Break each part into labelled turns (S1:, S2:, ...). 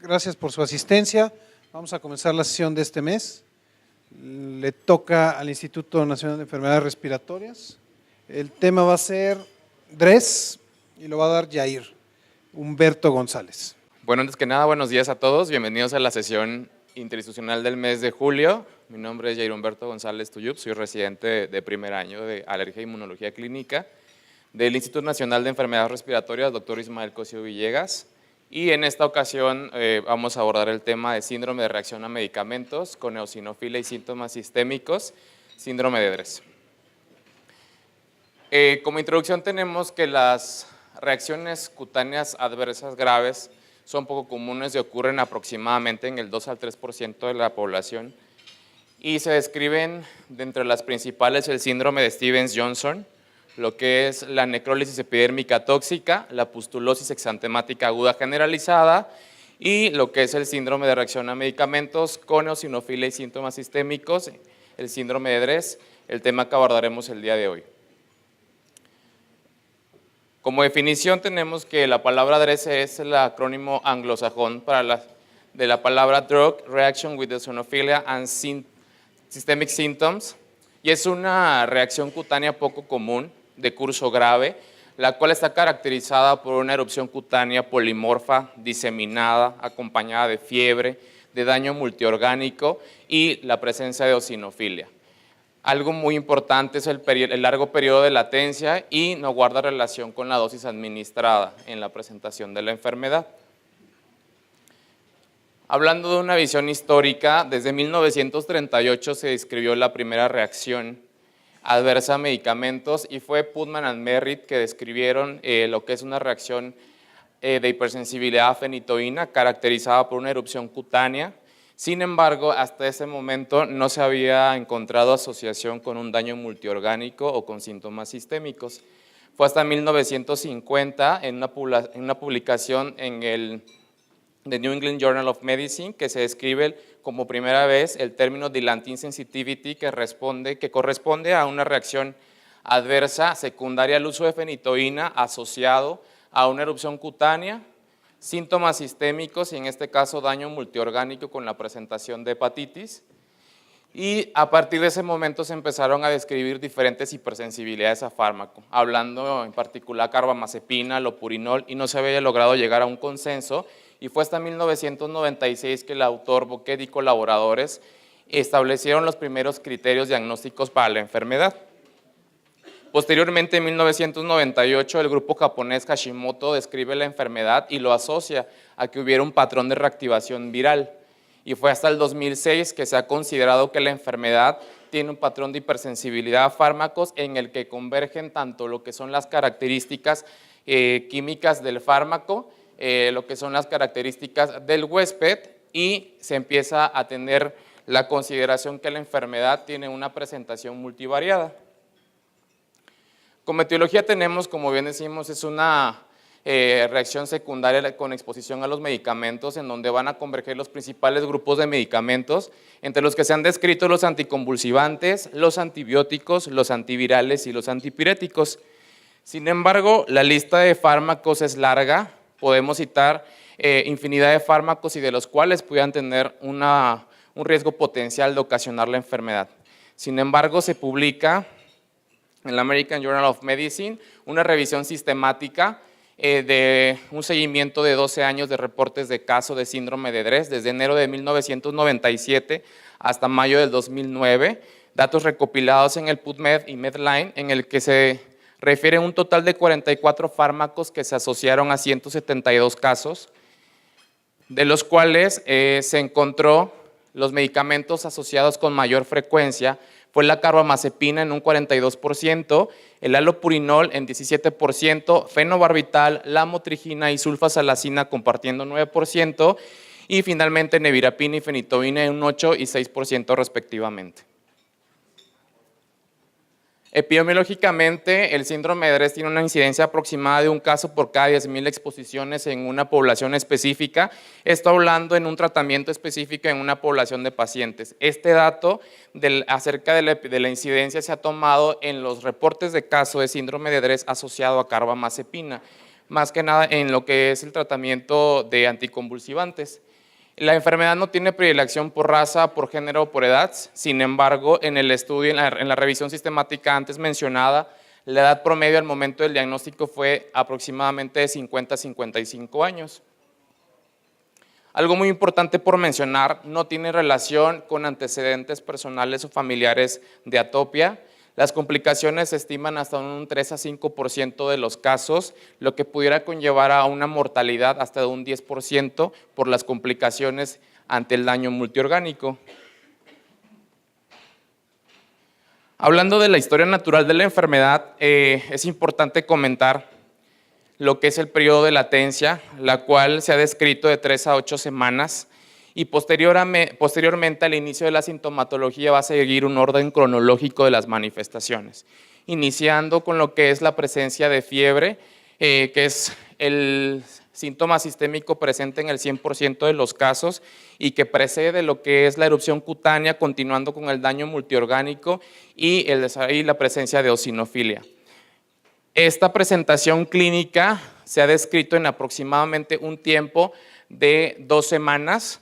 S1: Gracias por su asistencia. Vamos a comenzar la sesión de este mes. Le toca al Instituto Nacional de Enfermedades Respiratorias. El tema va a ser DRES y lo va a dar Yair Humberto González.
S2: Bueno, antes que nada, buenos días a todos. Bienvenidos a la sesión interinstitucional del mes de julio. Mi nombre es Yair Humberto González Tuyup, soy residente de primer año de Alergia e Inmunología Clínica del Instituto Nacional de Enfermedades Respiratorias, Dr. Ismael Cosío Villegas. Y en esta ocasión vamos a abordar el tema de síndrome de reacción a medicamentos con eosinofilia y síntomas sistémicos, síndrome de DRES. Como introducción tenemos que las reacciones cutáneas adversas graves son poco comunes y ocurren aproximadamente en el 2 al 3% de la población y se describen de entre las principales el síndrome de Stevens-Johnson, lo que es la necrólisis epidérmica tóxica, la pustulosis exantemática aguda generalizada y lo que es el síndrome de reacción a medicamentos con eosinofilia y síntomas sistémicos, el síndrome de DRES, el tema que abordaremos el día de hoy. Como definición tenemos que la palabra DRES es el acrónimo anglosajón de la palabra Drug Reaction with Eosinophilia and Systemic Symptoms y es una reacción cutánea poco común de curso grave, la cual está caracterizada por una erupción cutánea polimorfa, diseminada, acompañada de fiebre, de daño multiorgánico y la presencia de eosinofilia. Algo muy importante es el largo periodo de latencia y no guarda relación con la dosis administrada en la presentación de la enfermedad. Hablando de una visión histórica, desde 1938 se describió la primera reacción adversa a medicamentos y fue Putman and Merritt que describieron lo que es una reacción de hipersensibilidad a fenitoína caracterizada por una erupción cutánea. Sin embargo, hasta ese momento no se había encontrado asociación con un daño multiorgánico o con síntomas sistémicos. Fue hasta 1950 en una publicación en el The New England Journal of Medicine que se describe como primera vez el término dilantin sensitivity que corresponde a una reacción adversa secundaria al uso de fenitoína asociado a una erupción cutánea, síntomas sistémicos y en este caso daño multiorgánico con la presentación de hepatitis. Y a partir de ese momento se empezaron a describir diferentes hipersensibilidades a fármaco, hablando en particular carbamazepina, lopurinol, y no se había logrado llegar a un consenso, y fue hasta 1996 que el autor Boquet y colaboradores establecieron los primeros criterios diagnósticos para la enfermedad. Posteriormente, en 1998, el grupo japonés Hashimoto describe la enfermedad y lo asocia a que hubiera un patrón de reactivación viral. Y fue hasta el 2006 que se ha considerado que la enfermedad tiene un patrón de hipersensibilidad a fármacos en el que convergen tanto lo que son las características químicas del fármaco, lo que son las características del huésped y se empieza a tener la consideración que la enfermedad tiene una presentación multivariada. Como etiología tenemos, como bien decimos, es una reacción secundaria con exposición a los medicamentos en donde van a converger los principales grupos de medicamentos, entre los que se han descrito los anticonvulsivantes, los antibióticos, los antivirales y los antipiréticos. Sin embargo, la lista de fármacos es larga, podemos citar infinidad de fármacos y de los cuales pudieran tener un riesgo potencial de ocasionar la enfermedad. Sin embargo, se publica en la American Journal of Medicine una revisión sistemática de un seguimiento de 12 años de reportes de caso de síndrome de DRES desde enero de 1997 hasta mayo del 2009, datos recopilados en el PubMed y Medline en el que se refiere un total de 44 fármacos que se asociaron a 172 casos, de los cuales se encontró los medicamentos asociados con mayor frecuencia fue la carbamazepina en un 42%, el alopurinol en 17%, fenobarbital, lamotrigina y sulfasalacina compartiendo 9% y finalmente nevirapina y fenitoína en un 8 y 6% respectivamente. Epidemiológicamente, el síndrome de DRES tiene una incidencia aproximada de un caso por cada 10,000 exposiciones en una población específica. Esto hablando en un tratamiento específico en una población de pacientes. Este dato acerca de la incidencia se ha tomado en los reportes de caso de síndrome de DRES asociado a carbamazepina. más que nada en lo que es el tratamiento de anticonvulsivantes. La enfermedad no tiene predilección por raza, por género o por edad. Sin embargo, en el estudio, en la revisión sistemática antes mencionada, la edad promedio al momento del diagnóstico fue aproximadamente de 50 a 55 años. Algo muy importante por mencionar, no tiene relación con antecedentes personales o familiares de atopia. Las complicaciones se estiman hasta un 3 a 5% de los casos, lo que pudiera conllevar a una mortalidad hasta de un 10% por las complicaciones ante el daño multiorgánico. Hablando de la historia natural de la enfermedad, es importante comentar lo que es el periodo de latencia, la cual se ha descrito de 3 a 8 semanas, y posteriormente al inicio de la sintomatología va a seguir un orden cronológico de las manifestaciones, iniciando con lo que es la presencia de fiebre, que es el síntoma sistémico presente en el 100% de los casos y que precede lo que es la erupción cutánea, continuando con el daño multiorgánico y la presencia de eosinofilia. Esta presentación clínica se ha descrito en aproximadamente un tiempo de 2 semanas,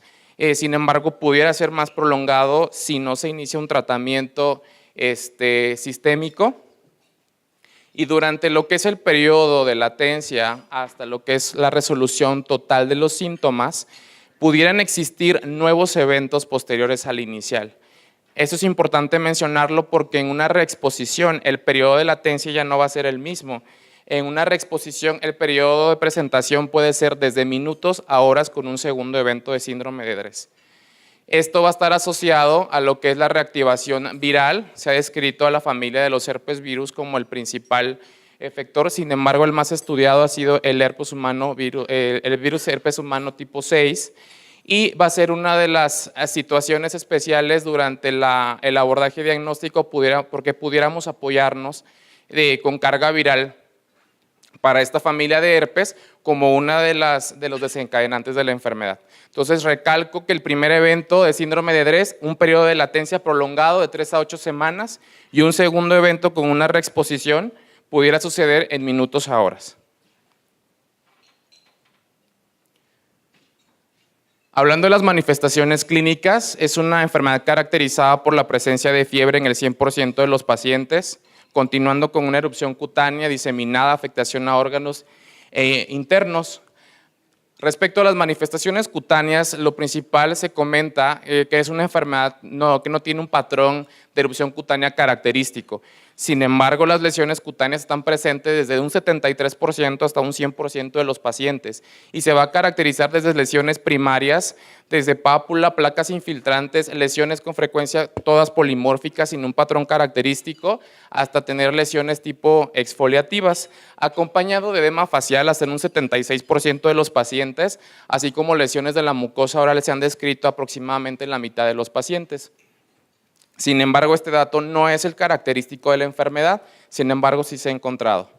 S2: sin embargo pudiera ser más prolongado si no se inicia un tratamiento sistémico. Y durante lo que es el periodo de latencia hasta lo que es la resolución total de los síntomas, pudieran existir nuevos eventos posteriores al inicial. Eso es importante mencionarlo porque en una reexposición el periodo de latencia ya no va a ser el mismo. En una reexposición el periodo de presentación puede ser desde minutos a horas con un segundo evento de síndrome de Dres. Esto va a estar asociado a lo que es la reactivación viral. Se ha descrito a la familia de los herpes virus como el principal efector, sin embargo el más estudiado ha sido el virus herpes humano tipo 6, y va a ser una de las situaciones especiales durante el abordaje diagnóstico porque pudiéramos apoyarnos con carga viral para esta familia de herpes como una de los desencadenantes de la enfermedad. Entonces recalco que el primer evento de síndrome de Dres, un periodo de latencia prolongado de 3 a 8 semanas y un segundo evento con una reexposición pudiera suceder en minutos a horas. Hablando de las manifestaciones clínicas, es una enfermedad caracterizada por la presencia de fiebre en el 100% de los pacientes, continuando con una erupción cutánea diseminada, afectación a órganos internos. Respecto a las manifestaciones cutáneas, lo principal se comenta que es una enfermedad que no tiene un patrón de erupción cutánea característico. Sin embargo, las lesiones cutáneas están presentes desde un 73% hasta un 100% de los pacientes y se va a caracterizar desde lesiones primarias, desde pápula, placas infiltrantes, lesiones con frecuencia todas polimórficas sin un patrón característico, hasta tener lesiones tipo exfoliativas, acompañado de edema facial hasta en un 76% de los pacientes, así como lesiones de la mucosa oral se han descrito aproximadamente en la mitad de los pacientes. Sin embargo, este dato no es el característico de la enfermedad, sin embargo, sí se ha encontrado.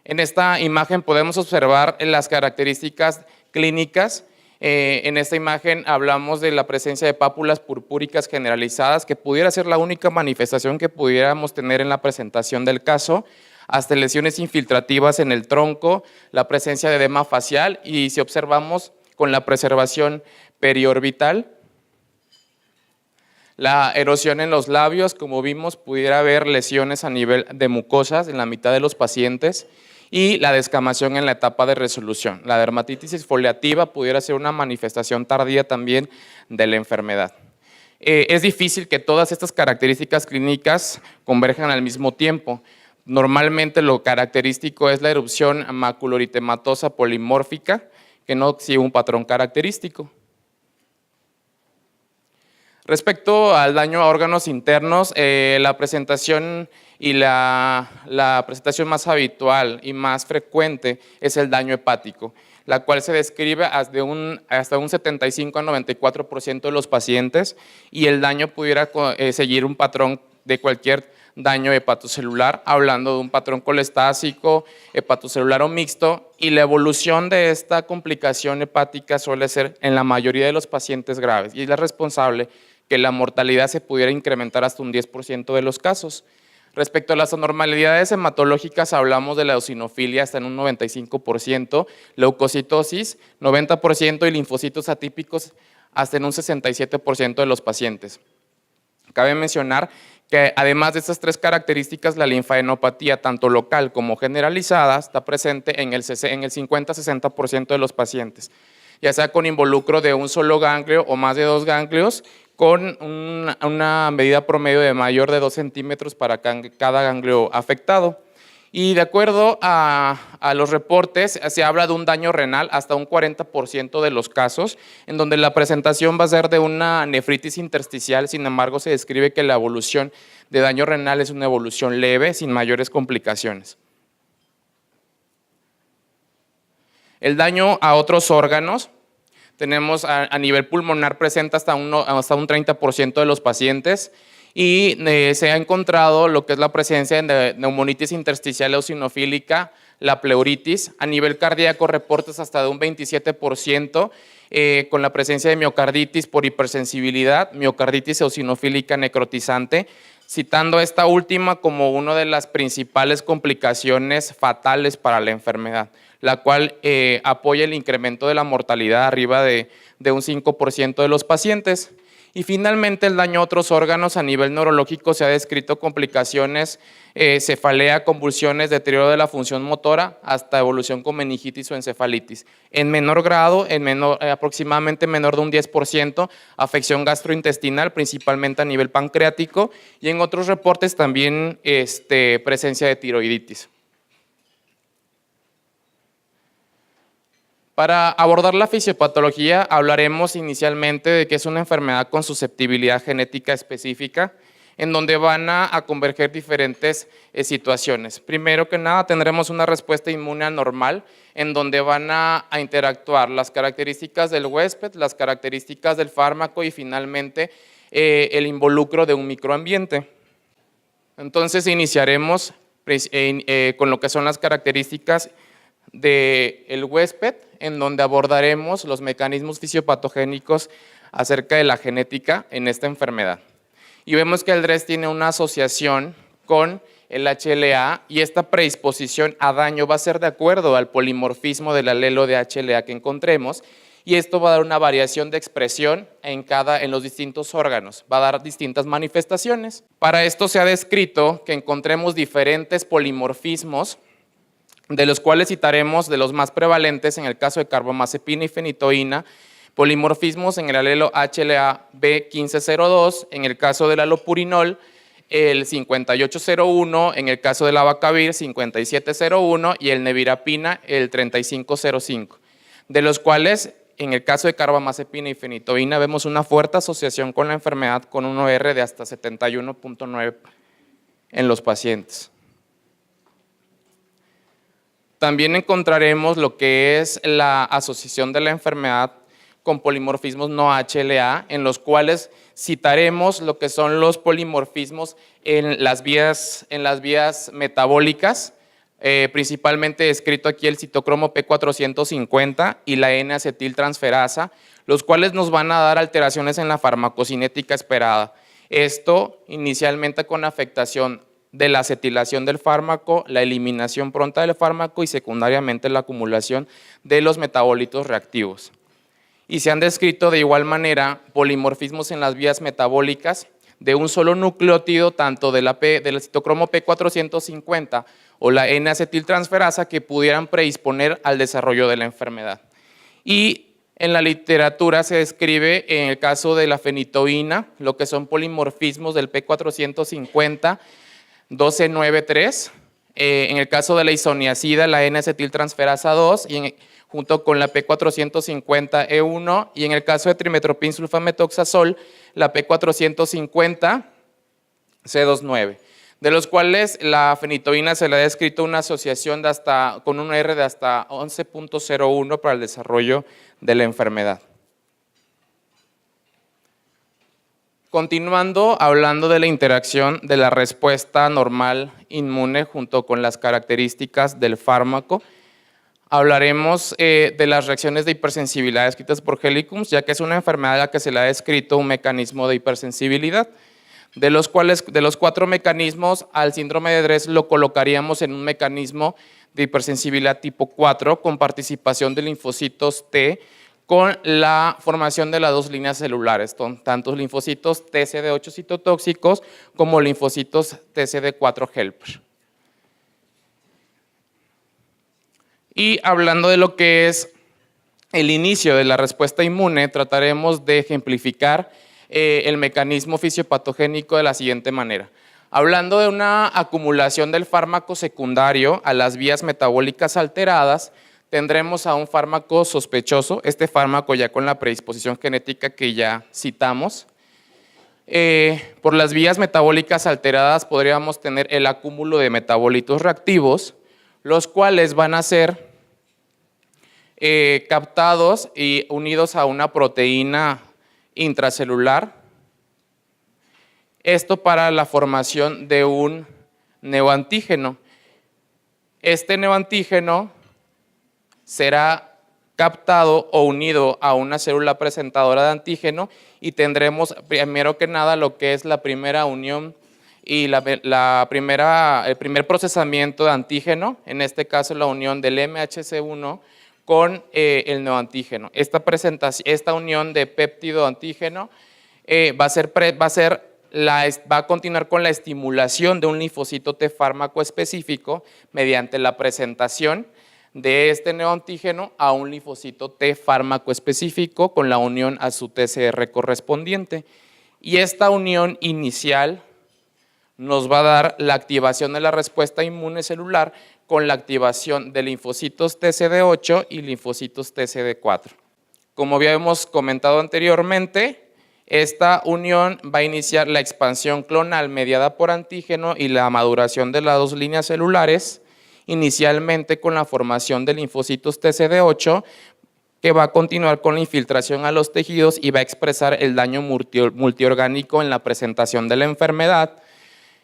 S2: En esta imagen podemos observar las características clínicas. En esta imagen hablamos de la presencia de pápulas purpúricas generalizadas, que pudiera ser la única manifestación que pudiéramos tener en la presentación del caso, hasta lesiones infiltrativas en el tronco, la presencia de edema facial y si observamos con la preservación periorbital, la erosión en los labios, como vimos, pudiera haber lesiones a nivel de mucosas en la mitad de los pacientes y la descamación en la etapa de resolución. La dermatitis exfoliativa pudiera ser una manifestación tardía también de la enfermedad. Es difícil que todas estas características clínicas converjan al mismo tiempo. Normalmente lo característico es la erupción maculoeritematosa polimórfica, que no sigue un patrón característico. Respecto al daño a órganos internos, la presentación y la presentación más habitual y más frecuente es el daño hepático, la cual se describe hasta un 75 a 94% de los pacientes, y el daño pudiera seguir un patrón de cualquier daño hepatocelular, hablando de un patrón colestásico, hepatocelular o mixto, y la evolución de esta complicación hepática suele ser en la mayoría de los pacientes graves y es la responsable que la mortalidad se pudiera incrementar hasta un 10% de los casos. Respecto a las anormalidades hematológicas, hablamos de la eosinofilia hasta en un 95%, leucocitosis 90% y linfocitos atípicos hasta en un 67% de los pacientes. Cabe mencionar que además de estas tres características, la linfadenopatía, tanto local como generalizada, está presente en el 50-60% de los pacientes, ya sea con involucro de un solo ganglio o más de 2 ganglios, con una medida promedio de mayor de 2 centímetros para cada ganglio afectado. Y de acuerdo a los reportes, se habla de un daño renal hasta un 40% de los casos, en donde la presentación va a ser de una nefritis intersticial. Sin embargo, se describe que la evolución de daño renal es una evolución leve, sin mayores complicaciones. El daño a otros órganos. Tenemos a nivel pulmonar presenta hasta un 30% de los pacientes y se ha encontrado lo que es la presencia de neumonitis intersticial eosinofílica, la pleuritis. A nivel cardíaco, reportes hasta de un 27% con la presencia de miocarditis por hipersensibilidad, miocarditis eosinofílica necrotizante, citando esta última como una de las principales complicaciones fatales para la enfermedad, la cual apoya el incremento de la mortalidad arriba de un 5% de los pacientes. Y finalmente el daño a otros órganos a nivel neurológico se ha descrito complicaciones, cefalea, convulsiones, deterioro de la función motora, hasta evolución con meningitis o encefalitis. En menor grado, aproximadamente menor de un 10%, afección gastrointestinal, principalmente a nivel pancreático, y en otros reportes también presencia de tiroiditis. Para abordar la fisiopatología, hablaremos inicialmente de que es una enfermedad con susceptibilidad genética específica, en donde van a converger diferentes situaciones. Primero que nada, tendremos una respuesta inmune anormal, en donde van a interactuar las características del huésped, las características del fármaco y finalmente el involucro de un microambiente. Entonces iniciaremos con lo que son las características del huésped, en donde abordaremos los mecanismos fisiopatogénicos acerca de la genética en esta enfermedad. Y vemos que el DRESS tiene una asociación con el HLA y esta predisposición a daño va a ser de acuerdo al polimorfismo del alelo de HLA que encontremos, y esto va a dar una variación de expresión en los distintos órganos, va a dar distintas manifestaciones. Para esto se ha descrito que encontremos diferentes polimorfismos, de los cuales citaremos de los más prevalentes en el caso de carbamazepina y fenitoína, polimorfismos en el alelo HLA-B1502, en el caso del alopurinol, el 5801, en el caso del abacavir, 5701, y el nevirapina, el 3505, de los cuales en el caso de carbamazepina y fenitoína vemos una fuerte asociación con la enfermedad con un OR de hasta 71.9 en los pacientes. También encontraremos lo que es la asociación de la enfermedad con polimorfismos no HLA, en los cuales citaremos lo que son los polimorfismos en las vías metabólicas, principalmente descrito aquí el citocromo P450 y la N-acetiltransferasa, los cuales nos van a dar alteraciones en la farmacocinética esperada. Esto inicialmente con afectación de la acetilación del fármaco, la eliminación pronta del fármaco y secundariamente la acumulación de los metabolitos reactivos. Y se han descrito de igual manera polimorfismos en las vías metabólicas de un solo nucleótido, tanto del citocromo P450 o la N-acetiltransferasa, que pudieran predisponer al desarrollo de la enfermedad. Y en la literatura se describe en el caso de la fenitoína lo que son polimorfismos del P450, 1293, en el caso de la isoniazida, la N-acetiltransferasa 2, junto con la P450E1, y en el caso de trimetoprim sulfametoxazol, la P450C29, de los cuales la fenitoína se le ha descrito una asociación con un R de hasta 11.01 para el desarrollo de la enfermedad. Continuando hablando de la interacción de la respuesta normal inmune junto con las características del fármaco, hablaremos de las reacciones de hipersensibilidad descritas por Helicums, ya que es una enfermedad a la que se le ha descrito un mecanismo de hipersensibilidad. de los 4 mecanismos, al síndrome de Dres lo colocaríamos en un mecanismo de hipersensibilidad tipo 4 con participación de linfocitos T con la formación de las 2 líneas celulares, tanto linfocitos TCD8 citotóxicos como linfocitos TCD4 helper. Y hablando de lo que es el inicio de la respuesta inmune, trataremos de ejemplificar el mecanismo fisiopatogénico de la siguiente manera. Hablando de una acumulación del fármaco secundario a las vías metabólicas alteradas, tendremos a un fármaco sospechoso, este fármaco ya con la predisposición genética que ya citamos. Por las vías metabólicas alteradas podríamos tener el acúmulo de metabolitos reactivos, los cuales van a ser captados y unidos a una proteína intracelular. Esto para la formación de un neoantígeno. Este neoantígeno será captado o unido a una célula presentadora de antígeno y tendremos primero que nada lo que es la primera unión y el primer procesamiento de antígeno, en este caso la unión del MHC1 con el neoantígeno. Esta unión de péptido antígeno va a continuar con la estimulación de un linfocito T fármaco específico mediante la presentación de este neoantígeno a un linfocito T fármaco específico con la unión a su TCR correspondiente. Y esta unión inicial nos va a dar la activación de la respuesta inmune celular con la activación de linfocitos TCD8 y linfocitos TCD4. Como habíamos comentado anteriormente, esta unión va a iniciar la expansión clonal mediada por antígeno y la maduración de las 2 líneas celulares, inicialmente con la formación de linfocitos TCD8, que va a continuar con la infiltración a los tejidos y va a expresar el daño multiorgánico en la presentación de la enfermedad.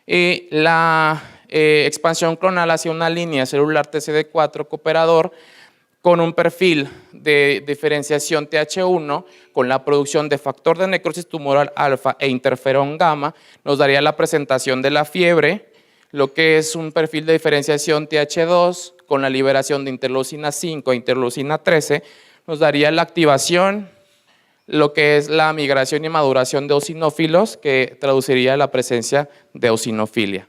S2: La expansión clonal hacia una línea celular TCD4 cooperador con un perfil de diferenciación TH1 con la producción de factor de necrosis tumoral alfa e interferón gamma nos daría la presentación de la fiebre, lo que es un perfil de diferenciación TH2 con la liberación de interleucina 5 e interleucina 13 nos daría la activación, lo que es la migración y maduración de eosinófilos, que traduciría la presencia de eosinofilia.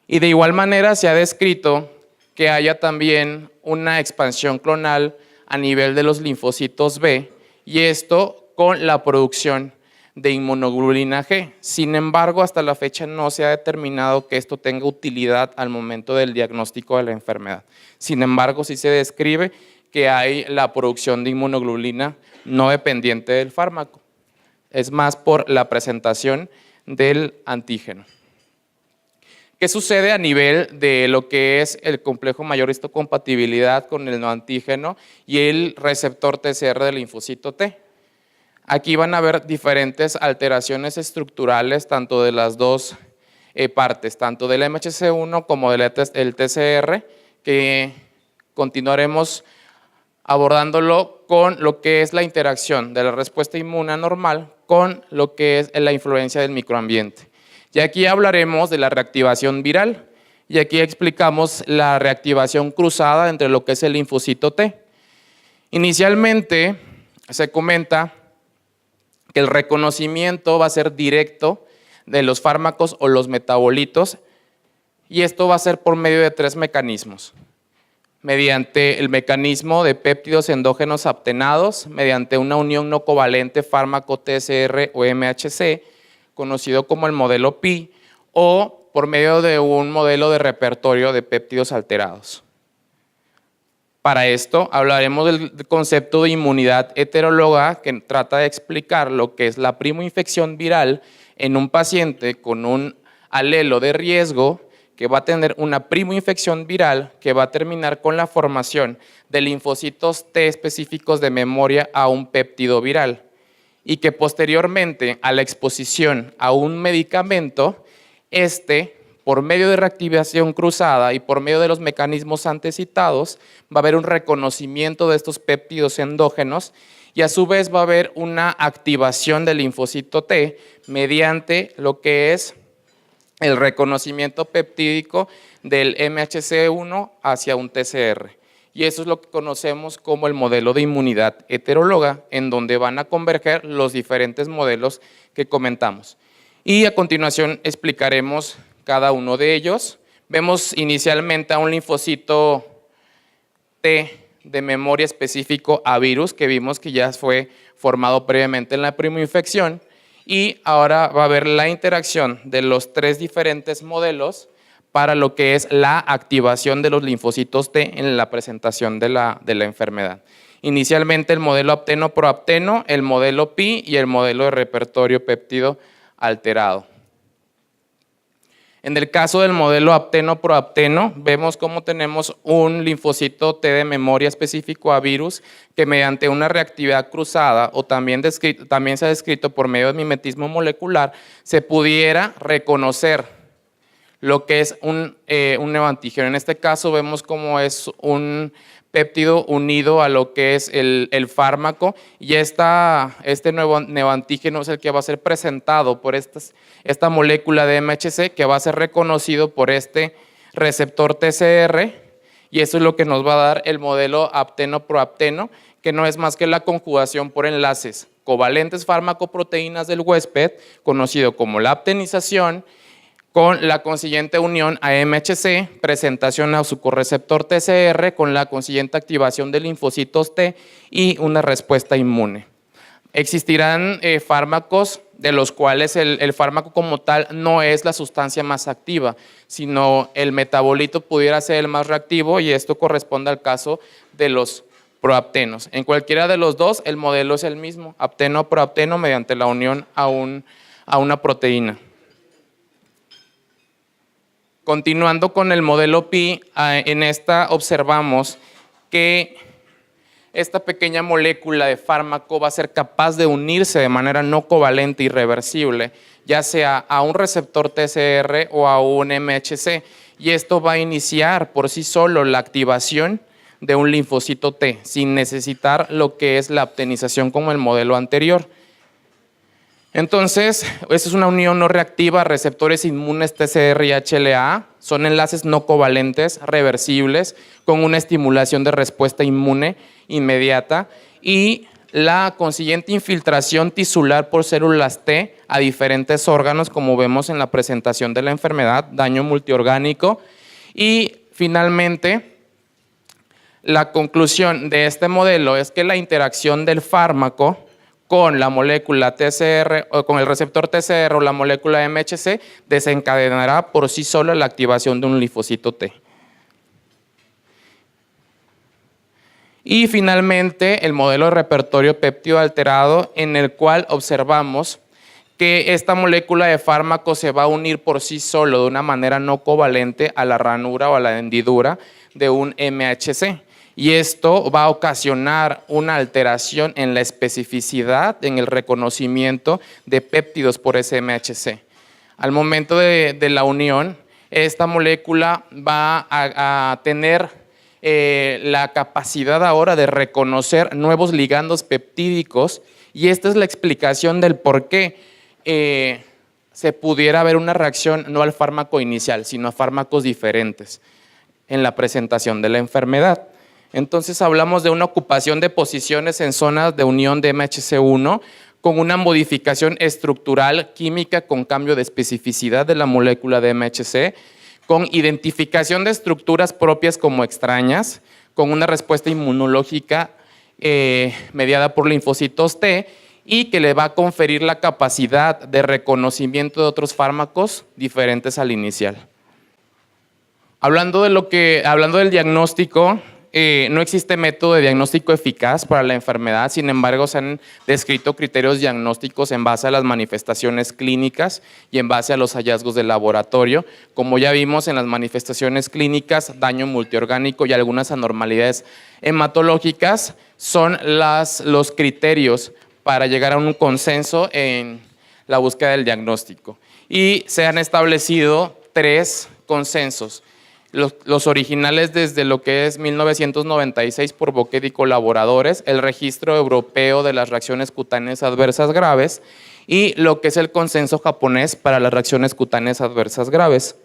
S2: Y de igual manera se ha descrito que haya también una expansión clonal a nivel de los linfocitos B, y esto con la producción de inmunoglobulina G. Sin embargo, hasta la fecha no se ha determinado que esto tenga utilidad al momento del diagnóstico de la enfermedad. Sin embargo, sí se describe que hay la producción de inmunoglobulina no dependiente del fármaco. Es más por la presentación del antígeno. ¿Qué sucede a nivel de lo que es el complejo mayor histocompatibilidad con el neoantígeno y el receptor TCR del linfocito T? Aquí van a haber diferentes alteraciones estructurales, tanto de las dos partes, tanto del MHC1 como del TCR, que continuaremos abordándolo con lo que es la interacción de la respuesta inmune anormal con lo que es la influencia del microambiente. Y aquí hablaremos de la reactivación viral, y aquí explicamos la reactivación cruzada entre lo que es el linfocito T. Inicialmente se comenta que el reconocimiento va a ser directo de los fármacos o los metabolitos, y esto va a ser por medio de 3 mecanismos. Mediante el mecanismo de péptidos endógenos aptenados, mediante una unión no covalente fármaco TCR o MHC, conocido como el modelo Pi, o por medio de un modelo de repertorio de péptidos alterados. Para esto hablaremos del concepto de inmunidad heteróloga, que trata de explicar lo que es la primoinfección viral en un paciente con un alelo de riesgo que va a tener una primoinfección viral que va a terminar con la formación de linfocitos T específicos de memoria a un péptido viral, y que posteriormente a la exposición a un medicamento, este por medio de reactivación cruzada y por medio de los mecanismos antes citados, va a haber un reconocimiento de estos péptidos endógenos y a su vez va a haber una activación del linfocito T mediante lo que es el reconocimiento peptídico del MHC1 hacia un TCR. Y eso es lo que conocemos como el modelo de inmunidad heteróloga, en donde van a converger los diferentes modelos que comentamos. Y a continuación explicaremos cada uno de ellos. Vemos inicialmente a un linfocito T de memoria específico a virus, que vimos que ya fue formado previamente en la primoinfección, y ahora va a haber la interacción de los tres diferentes modelos para lo que es la activación de los linfocitos T en la presentación de la enfermedad. Inicialmente el modelo apteno-proapteno, el modelo Pi y el modelo de repertorio péptido alterado. En el caso del modelo apteno-proapteno, vemos cómo tenemos un linfocito T de memoria específico a virus que mediante una reactividad cruzada o también se ha descrito por medio de mimetismo molecular, se pudiera reconocer lo que es un neoantígeno. En este caso vemos cómo es un péptido unido a lo que es el fármaco y este nuevo neoantígeno es el que va a ser presentado por esta molécula de MHC que va a ser reconocido por este receptor TCR y eso es lo que nos va a dar el modelo apteno-proapteno, que no es más que la conjugación por enlaces covalentes fármaco-proteínas del huésped, conocido como la aptenización, con la consiguiente unión a MHC, presentación a su correceptor TCR, con la consiguiente activación de linfocitos T y una respuesta inmune. Existirán fármacos de los cuales el fármaco como tal no es la sustancia más activa, sino el metabolito pudiera ser el más reactivo y esto corresponde al caso de los proaptenos. En cualquiera de los dos, el modelo es el mismo, apteno-proapteno mediante la unión a una proteína. Continuando con el modelo Pi, en esta observamos que esta pequeña molécula de fármaco va a ser capaz de unirse de manera no covalente y reversible, ya sea a un receptor TCR o a un MHC, y esto va a iniciar por sí solo la activación de un linfocito T, sin necesitar lo que es la aptenización como el modelo anterior. Entonces, esta es una unión no reactiva a receptores inmunes TCR y HLA, son enlaces no covalentes, reversibles, con una estimulación de respuesta inmune inmediata y la consiguiente infiltración tisular por células T a diferentes órganos, como vemos en la presentación de la enfermedad, daño multiorgánico. Y finalmente, la conclusión de este modelo es que la interacción del fármaco con la molécula TCR o con el receptor TCR o la molécula MHC desencadenará por sí sola la activación de un linfocito T. Y finalmente el modelo de repertorio péptido alterado, en el cual observamos que esta molécula de fármaco se va a unir por sí solo de una manera no covalente a la ranura o a la hendidura de un MHC. Y esto va a ocasionar una alteración en la especificidad, en el reconocimiento de péptidos por ese MHC. Al momento de la unión, esta molécula va a tener la capacidad ahora de reconocer nuevos ligandos peptídicos y esta es la explicación del por qué se pudiera ver una reacción no al fármaco inicial, sino a fármacos diferentes en la presentación de la enfermedad. Entonces hablamos de una ocupación de posiciones en zonas de unión de MHC1 con una modificación estructural química con cambio de especificidad de la molécula de MHC, con identificación de estructuras propias como extrañas, con una respuesta inmunológica mediada por linfocitos T y que le va a conferir la capacidad de reconocimiento de otros fármacos diferentes al inicial. Hablando del diagnóstico, no existe método de diagnóstico eficaz para la enfermedad, sin embargo se han descrito criterios diagnósticos en base a las manifestaciones clínicas y en base a los hallazgos de laboratorio. Como ya vimos en las manifestaciones clínicas, daño multiorgánico y algunas anormalidades hematológicas son los criterios para llegar a un consenso en la búsqueda del diagnóstico. Y se han establecido 3 consensos. Los originales desde lo que es 1996 por Boquet y colaboradores, el Registro Europeo de las Reacciones Cutáneas Adversas Graves y lo que es el consenso japonés para las reacciones cutáneas adversas graves,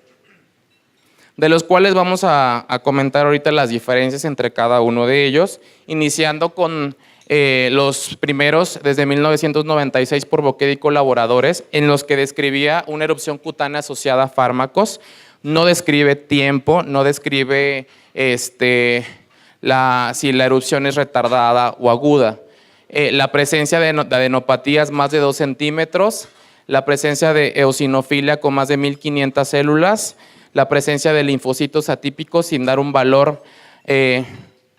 S2: de los cuales vamos a comentar ahorita las diferencias entre cada uno de ellos, iniciando con los primeros desde 1996 por Boquet y colaboradores, en los que describía una erupción cutánea asociada a fármacos. No describe tiempo, no describe si la erupción es retardada o aguda. La presencia de adenopatías más de 2 centímetros, la presencia de eosinofilia con más de 1500 células, la presencia de linfocitos atípicos sin dar un valor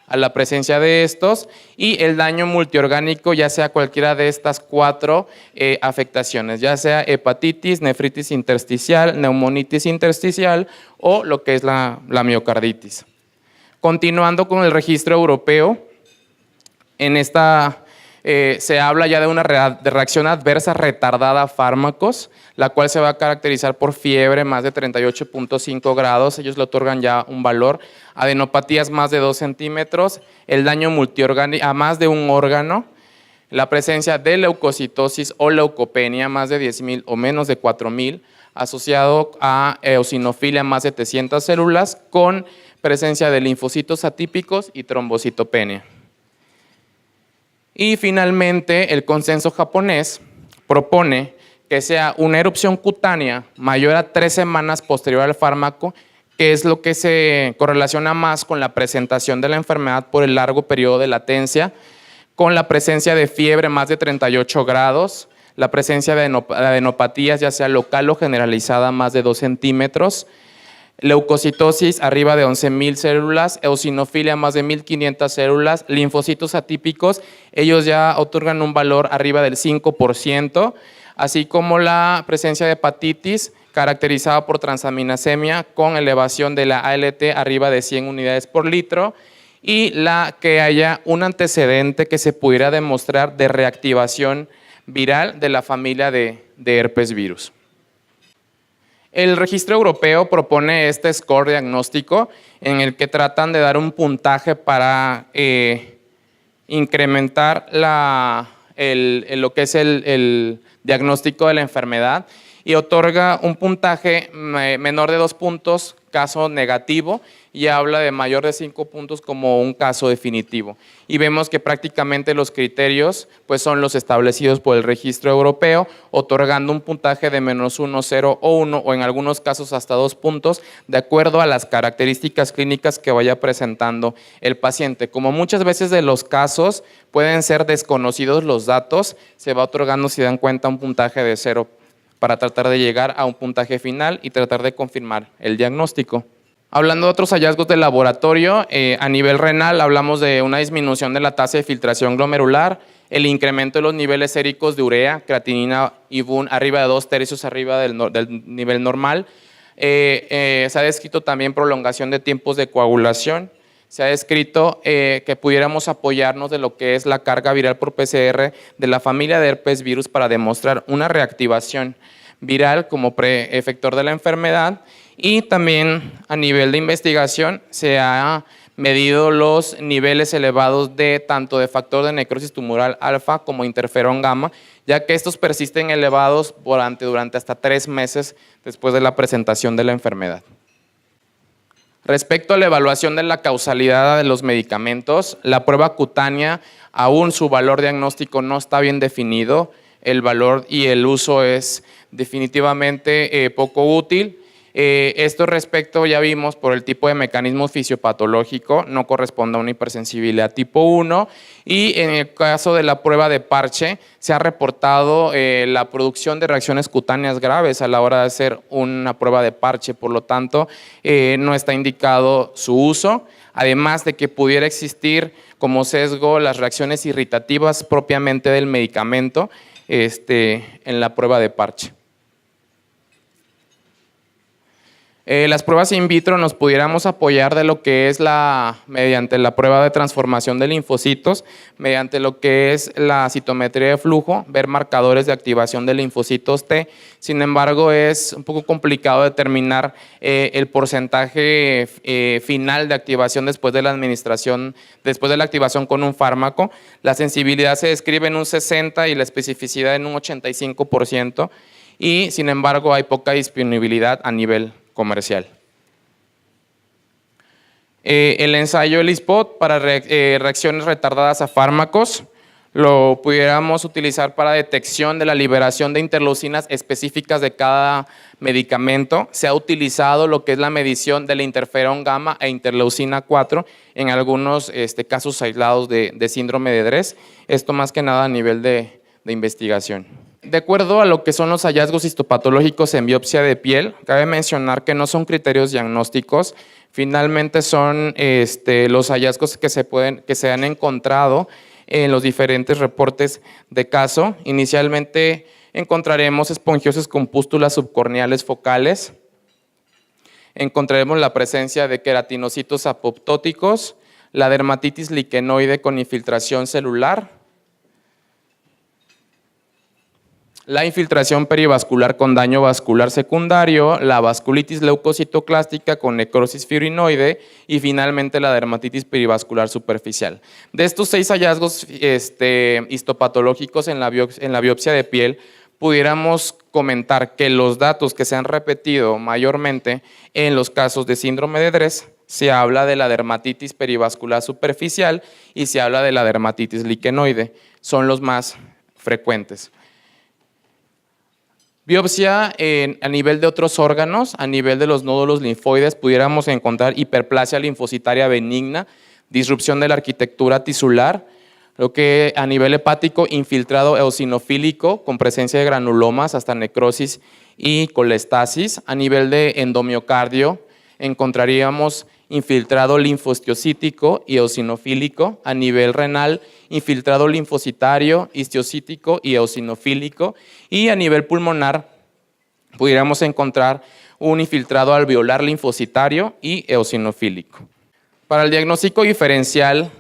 S2: a la presencia de estos, y el daño multiorgánico, ya sea cualquiera de estas 4 afectaciones, ya sea hepatitis, nefritis intersticial, neumonitis intersticial o lo que es la miocarditis. Continuando con el registro europeo, en esta se habla ya de una reacción adversa retardada a fármacos, la cual se va a caracterizar por fiebre más de 38.5 grados, ellos le otorgan ya un valor, adenopatías más de 2 centímetros, el daño multiorgánico a más de un órgano, la presencia de leucocitosis o leucopenia más de 10.000 o menos de 4.000, asociado a eosinofilia más de 700 células, con presencia de linfocitos atípicos y trombocitopenia. Y finalmente, el consenso japonés propone que sea una erupción cutánea mayor a 3 semanas posterior al fármaco, que es lo que se correlaciona más con la presentación de la enfermedad por el largo periodo de latencia, con la presencia de fiebre más de 38 grados, la presencia de adenopatías ya sea local o generalizada más de 2 centímetros, leucocitosis arriba de 11.000 células, eosinofilia más de 1.500 células, linfocitos atípicos, ellos ya otorgan un valor arriba del 5%, así como la presencia de hepatitis caracterizada por transaminasemia con elevación de la ALT arriba de 100 unidades por litro, y la que haya un antecedente que se pudiera demostrar de reactivación viral de la familia de herpes virus. El registro europeo propone este score diagnóstico en el que tratan de dar un puntaje para incrementar lo que es el diagnóstico de la enfermedad, y otorga un puntaje menor de 2 puntos, caso negativo, y habla de mayor de 5 puntos como un caso definitivo. Y vemos que prácticamente los criterios pues, son los establecidos por el registro europeo, otorgando un puntaje de -1, 0 o 1, o en algunos casos hasta 2 puntos, de acuerdo a las características clínicas que vaya presentando el paciente. Como muchas veces de los casos pueden ser desconocidos los datos, se va otorgando, si dan cuenta, un puntaje de 0 para tratar de llegar a un puntaje final y tratar de confirmar el diagnóstico. Hablando de otros hallazgos de laboratorio, a nivel renal hablamos de una disminución de la tasa de filtración glomerular, el incremento de los niveles séricos de urea, creatinina y BUN arriba de 2/3 arriba del nivel normal. Se ha descrito también prolongación de tiempos de coagulación. Se ha descrito que pudiéramos apoyarnos de lo que es la carga viral por PCR de la familia de herpes virus para demostrar una reactivación viral como preefector de la enfermedad, y también a nivel de investigación se ha medido los niveles elevados de tanto de factor de necrosis tumoral alfa como interferón gamma, ya que estos persisten elevados durante hasta 3 meses después de la presentación de la enfermedad. Respecto a la evaluación de la causalidad de los medicamentos, la prueba cutánea, aún su valor diagnóstico no está bien definido, el valor y el uso es definitivamente poco útil. Esto respecto, ya vimos, por el tipo de mecanismo fisiopatológico, no corresponde a una hipersensibilidad tipo 1, y en el caso de la prueba de parche se ha reportado la producción de reacciones cutáneas graves a la hora de hacer una prueba de parche, por lo tanto no está indicado su uso, además de que pudiera existir como sesgo las reacciones irritativas propiamente del medicamento en la prueba de parche. Las pruebas in vitro nos pudiéramos apoyar de lo que es mediante la prueba de transformación de linfocitos, mediante lo que es la citometría de flujo, ver marcadores de activación de linfocitos T. Sin embargo, es un poco complicado determinar el porcentaje final de activación después de la administración, después de la activación con un fármaco. La sensibilidad se describe en un 60% y la especificidad en un 85%, y sin embargo hay poca disponibilidad a nivel comercial. El ensayo ELISpot para reacciones retardadas a fármacos lo pudiéramos utilizar para detección de la liberación de interleucinas específicas de cada medicamento. Se ha utilizado lo que es la medición de la interferón gamma e interleucina 4 en algunos casos aislados de síndrome de Dres. Esto más que nada a nivel de investigación. De acuerdo a lo que son los hallazgos histopatológicos en biopsia de piel, cabe mencionar que no son criterios diagnósticos, finalmente son los hallazgos que se han encontrado en los diferentes reportes de caso. Inicialmente encontraremos espongiosas con pústulas subcorneales focales, encontraremos la presencia de queratinocitos apoptóticos, la dermatitis liquenoide con infiltración celular, la infiltración perivascular con daño vascular secundario, la vasculitis leucocitoclástica con necrosis fibrinoide y finalmente la dermatitis perivascular superficial. De estos 6 hallazgos histopatológicos en la biopsia de piel, pudiéramos comentar que los datos que se han repetido mayormente en los casos de síndrome de Dres, se habla de la dermatitis perivascular superficial y se habla de la dermatitis liquenoide, son los más frecuentes. Biopsia a nivel de otros órganos, a nivel de los nódulos linfoides, pudiéramos encontrar hiperplasia linfocitaria benigna, disrupción de la arquitectura tisular, lo que a nivel hepático, infiltrado eosinofílico con presencia de granulomas hasta necrosis y colestasis. A nivel de endomiocardio encontraríamos infiltrado linfohistiocytítico y eosinofílico. A nivel renal, infiltrado linfocitario, histiocítico y eosinofílico. Y a nivel pulmonar, pudiéramos encontrar un infiltrado alveolar linfocitario y eosinofílico. Para el diagnóstico diferencial,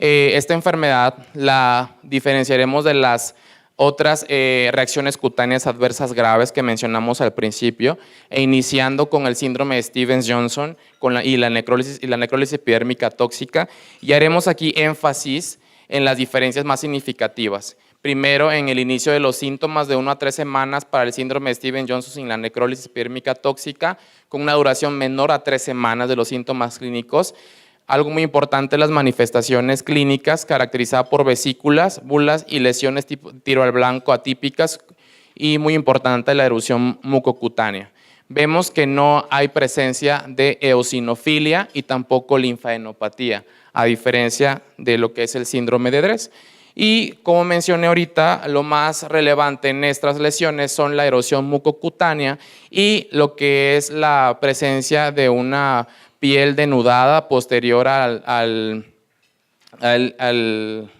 S2: esta enfermedad la diferenciaremos de las otras reacciones cutáneas adversas graves que mencionamos al principio, e iniciando con el síndrome de Stevens-Johnson y la necrólisis epidérmica tóxica, y haremos aquí énfasis en las diferencias más significativas. Primero, en el inicio de los síntomas de 1 a 3 semanas para el síndrome de Stevens-Johnson y la necrólisis epidérmica tóxica, con una duración menor a 3 semanas de los síntomas clínicos. Algo muy importante, las manifestaciones clínicas caracterizadas por vesículas, bulas y lesiones tipo tiro al blanco atípicas, y muy importante la erupción mucocutánea. Vemos que no hay presencia de eosinofilia y tampoco linfadenopatía, a diferencia de lo que es el síndrome de Dres. Y como mencioné ahorita, lo más relevante en estas lesiones son la erosión mucocutánea y lo que es la presencia de una piel denudada posterior al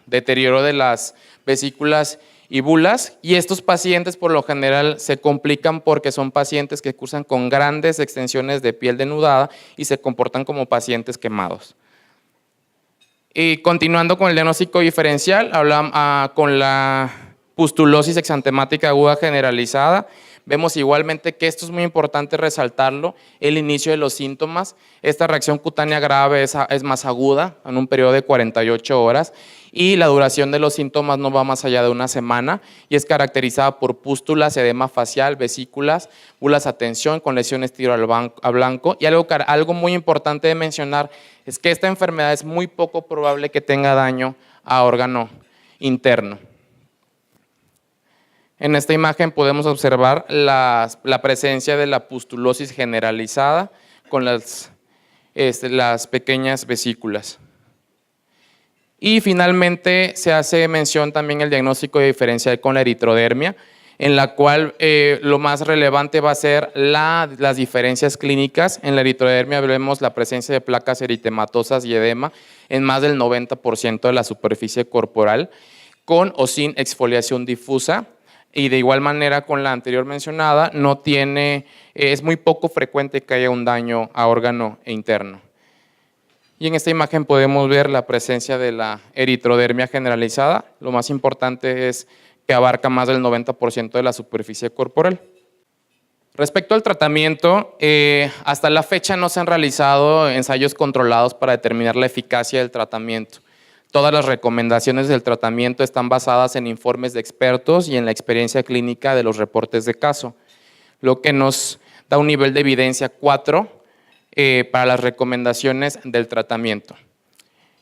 S2: deterioro de las vesículas y bulas, y estos pacientes por lo general se complican porque son pacientes que cursan con grandes extensiones de piel denudada y se comportan como pacientes quemados. Y continuando con el diagnóstico diferencial, hablamos con la pustulosis exantemática aguda generalizada. Vemos igualmente que esto es muy importante resaltarlo, el inicio de los síntomas. Esta reacción cutánea grave es más aguda, en un periodo de 48 horas, y la duración de los síntomas no va más allá de 1 semana, y es caracterizada por pústulas, edema facial, vesículas, bulas a tensión con lesiones tiro a blanco. Y algo muy importante de mencionar es que esta enfermedad es muy poco probable que tenga daño a órgano interno. En esta imagen podemos observar la presencia de la pustulosis generalizada con las pequeñas vesículas. Y finalmente se hace mención también el diagnóstico diferencial con la eritrodermia, en la cual lo más relevante va a ser las diferencias clínicas. En la eritrodermia vemos la presencia de placas eritematosas y edema en más del 90% de la superficie corporal, con o sin exfoliación difusa. y de igual manera con la anterior mencionada, es muy poco frecuente que haya un daño a órgano interno. Y en esta imagen podemos ver la presencia de la eritrodermia generalizada. Lo más importante es que abarca más del 90% de la superficie corporal. Respecto al tratamiento, hasta la fecha no se han realizado ensayos controlados para determinar la eficacia del tratamiento. Todas las recomendaciones del tratamiento están basadas en informes de expertos y en la experiencia clínica de los reportes de caso, lo que nos da un nivel de evidencia 4 para las recomendaciones del tratamiento.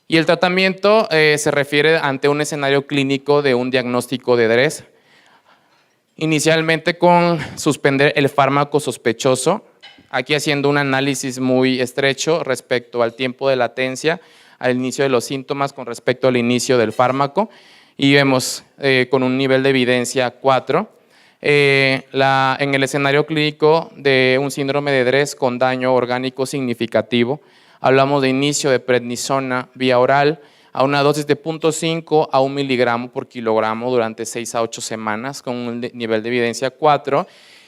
S2: Y el tratamiento se refiere ante un escenario clínico de un diagnóstico de DRESS, inicialmente con suspender el fármaco sospechoso, aquí haciendo un análisis muy estrecho respecto al tiempo de latencia, al inicio de los síntomas con respecto al inicio del fármaco, y vemos con un nivel de evidencia 4, en el escenario clínico de un síndrome de DRESS con daño orgánico significativo, hablamos de inicio de prednisona vía oral a una dosis de 0.5 a 1 miligramo por kilogramo durante 6 a 8 semanas con un nivel de evidencia 4.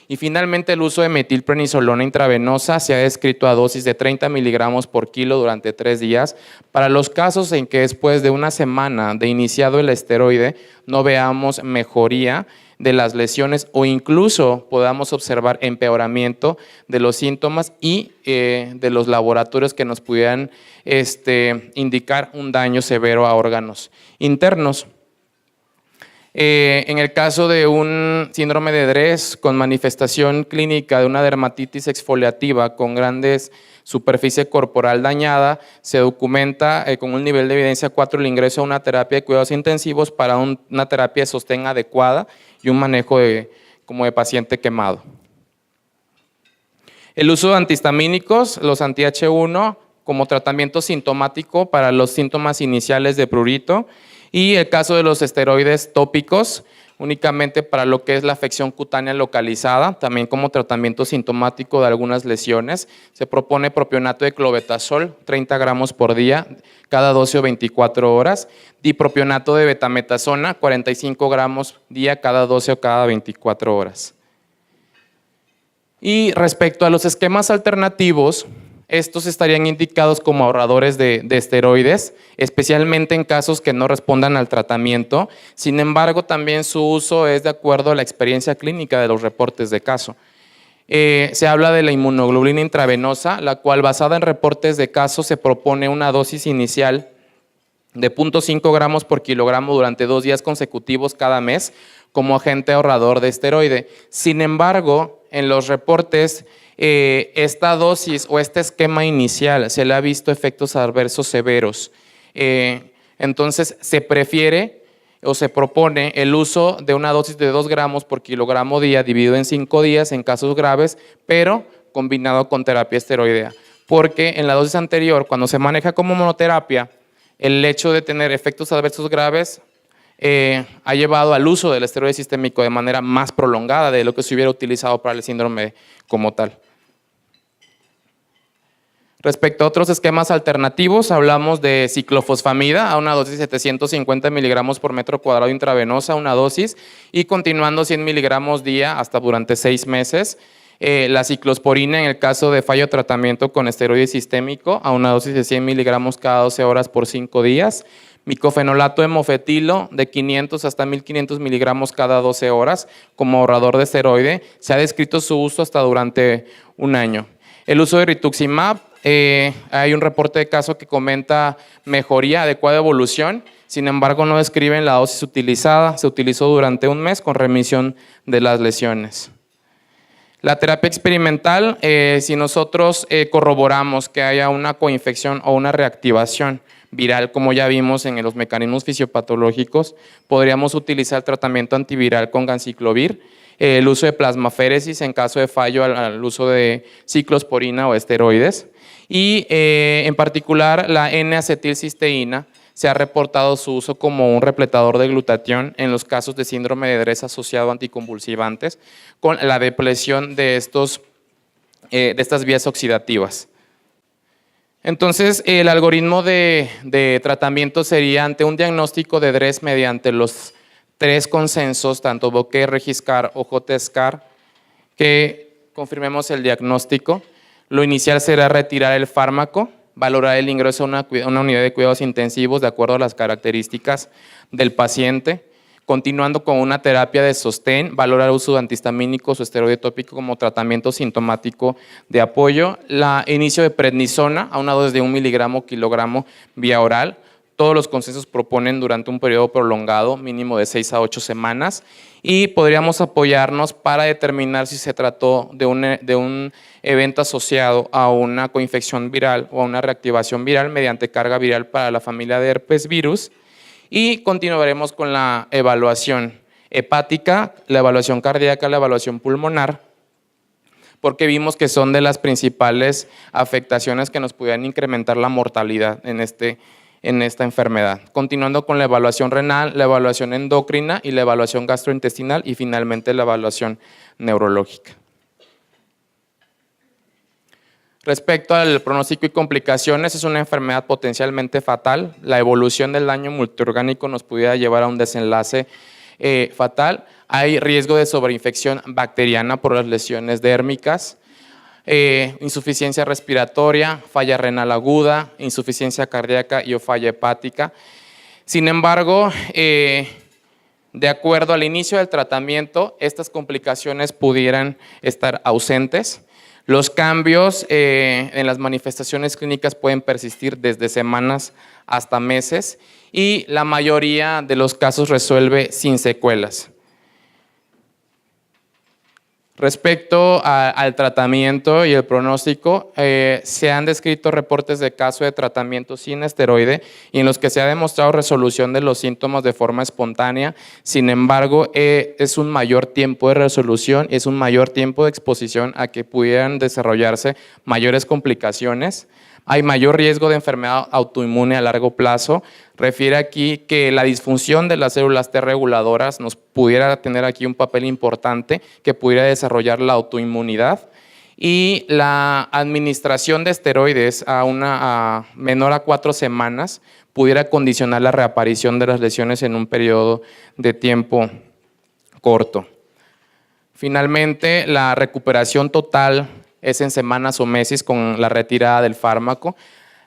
S2: Y finalmente el uso de metilprednisolona intravenosa se ha descrito a dosis de 30 miligramos por kilo durante 3 días para los casos en que después de una semana de iniciado el esteroide no veamos mejoría de las lesiones o incluso podamos observar empeoramiento de los síntomas y de los laboratorios que nos pudieran indicar un daño severo a órganos internos. En el caso de un síndrome de DRESS con manifestación clínica de una dermatitis exfoliativa con grandes superficie corporal dañada, se documenta con un nivel de evidencia 4 el ingreso a una terapia de cuidados intensivos para una terapia de sostén adecuada y un manejo como de paciente quemado. El uso de antihistamínicos, los anti-H1 como tratamiento sintomático para los síntomas iniciales de prurito, y el caso de los esteroides tópicos, únicamente para lo que es la afección cutánea localizada, también como tratamiento sintomático de algunas lesiones. Se propone propionato de clobetasol, 30 gramos por día, cada 12 o 24 horas, dipropionato de betametasona, 45 gramos día, cada 12 o cada 24 horas. Y respecto a los esquemas alternativos, estos estarían indicados como ahorradores de esteroides, especialmente en casos que no respondan al tratamiento. Sin embargo, también su uso es de acuerdo a la experiencia clínica de los reportes de caso. Se habla de la inmunoglobulina intravenosa, la cual basada en reportes de caso se propone una dosis inicial de 0.5 gramos por kilogramo durante 2 días consecutivos cada mes como agente ahorrador de esteroide. Sin embargo, en los reportes esta dosis o este esquema inicial se le ha visto efectos adversos severos. Entonces se prefiere o se propone el uso de una dosis de 2 gramos por kilogramo día dividido en 5 días en casos graves, pero combinado con terapia esteroidea. Porque en la dosis anterior, cuando se maneja como monoterapia, el hecho de tener efectos adversos graves ha llevado al uso del esteroide sistémico de manera más prolongada de lo que se hubiera utilizado para el síndrome como tal. Respecto a otros esquemas alternativos, hablamos de ciclofosfamida a una dosis de 750 miligramos por metro cuadrado intravenosa, una dosis, y continuando 100 miligramos día hasta durante 6 meses. La ciclosporina en el caso de fallo de tratamiento con esteroide sistémico a una dosis de 100 miligramos cada 12 horas por 5 días. Micofenolato de mofetilo de 500 hasta 1500 miligramos cada 12 horas como ahorrador de esteroide. Se ha descrito su uso hasta durante 1 año. El uso de rituximab, hay un reporte de caso que comenta mejoría, adecuada evolución, sin embargo no describen la dosis utilizada, se utilizó durante 1 mes con remisión de las lesiones. La terapia experimental, si nosotros corroboramos que haya una coinfección o una reactivación viral, como ya vimos en los mecanismos fisiopatológicos, podríamos utilizar el tratamiento antiviral con ganciclovir, el uso de plasmaféresis en caso de fallo al uso de ciclosporina o esteroides, y en particular la N-acetilcisteína se ha reportado su uso como un repletador de glutatión en los casos de síndrome de DRESS asociado a anticonvulsivantes con la depresión de estas vías oxidativas. Entonces, el algoritmo de tratamiento sería ante un diagnóstico de DRESS mediante los 3 consensos, tanto Boquet, Regiscar o JSCAR, que confirmemos el diagnóstico. Lo inicial será retirar el fármaco, valorar el ingreso a una unidad de cuidados intensivos de acuerdo a las características del paciente, continuando con una terapia de sostén, valorar el uso de antihistamínicos o esteroide tópico como tratamiento sintomático de apoyo, inicio de prednisona a una dosis de 1 miligramo kilogramo vía oral. Todos los consensos proponen durante un periodo prolongado, mínimo de 6 a 8 semanas, y podríamos apoyarnos para determinar si se trató de un evento asociado a una coinfección viral o a una reactivación viral mediante carga viral para la familia de herpes virus, y continuaremos con la evaluación hepática, la evaluación cardíaca, la evaluación pulmonar, porque vimos que son de las principales afectaciones que nos pudieran incrementar la mortalidad en esta enfermedad. Continuando con la evaluación renal, la evaluación endocrina y la evaluación gastrointestinal y finalmente la evaluación neurológica. Respecto al pronóstico y complicaciones, es una enfermedad potencialmente fatal. La evolución del daño multiorgánico nos pudiera llevar a un desenlace fatal. Hay riesgo de sobreinfección bacteriana por las lesiones dérmicas, insuficiencia respiratoria, falla renal aguda, insuficiencia cardíaca y o falla hepática. Sin embargo, de acuerdo al inicio del tratamiento, estas complicaciones pudieran estar ausentes. Los cambios en las manifestaciones clínicas pueden persistir desde semanas hasta meses y la mayoría de los casos resuelve sin secuelas. Respecto al tratamiento y el pronóstico, se han descrito reportes de casos de tratamiento sin esteroide y en los que se ha demostrado resolución de los síntomas de forma espontánea. Sin embargo, es un mayor tiempo de resolución, es un mayor tiempo de exposición a que pudieran desarrollarse mayores complicaciones. Hay mayor riesgo de enfermedad autoinmune a largo plazo. Refiere aquí que la disfunción de las células T reguladoras nos pudiera tener aquí un papel importante que pudiera desarrollar la autoinmunidad, y la administración de esteroides a menor a 4 semanas pudiera condicionar la reaparición de las lesiones en un periodo de tiempo corto. Finalmente, la recuperación total es en semanas o meses con la retirada del fármaco.